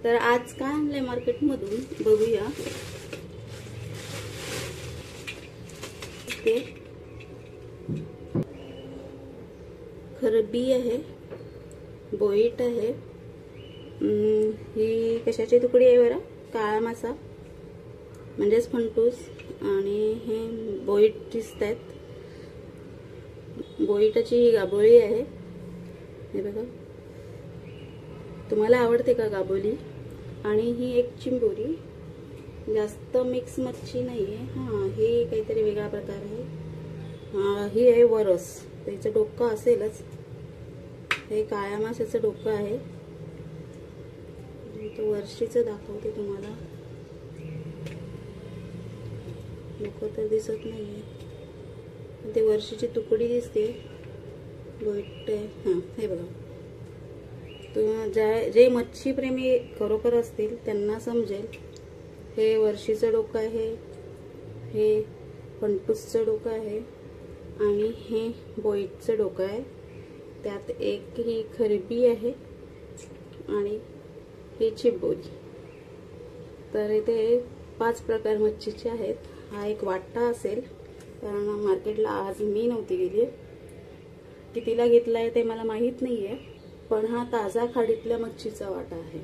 तर आज काय आणलंय मार्केटमधून बघूया। ते खरबी आहे, बोईट आहे, ही कशाची तुकडी आहे बरं, काळा मासा म्हणजेच फंटूस, आणि हे बोईट दिसत आहेत। बोईटाची ही गाभोळी आहे, हे बघा। तुम्हाला आवडते का गाभोली? आणि ही एक चिंबोरी, जास्त मिक्स मच्छी नाहीये। हां, ही काहीतरी वेगळा प्रकार आहे। ही आहे वरस, त्याचं डोकं असेलच। हे काळ्या माशाचं डोकं आहे। तो वर्षीचं दाखवते तुम्हाला, डोकं तर दिसत नाहीये, ते वर्षीची तुकडी दिसते। बोईट आहे, हां हे बघा। जे मच्छी प्रेमी खरोखर असतील त्यांना समजेल। हे वर्षीचं डोकं आहे, हे फंटूसचं डोकं आहे, आणि हे बोईटचं डोकं आहे। त्यात एक ही खरबी आहे आणि ही चिंबोरी। तर इथे 5 प्रकार मच्छीचे आहेत। हा एक वाटा असेल, कारण मार्केटला आज मी नव्हती गेली। कितीला घेतलाय ते मला माहित नाहीये, पण हा ताजा खाडीतल्या मच्छीचा वाटा आहे।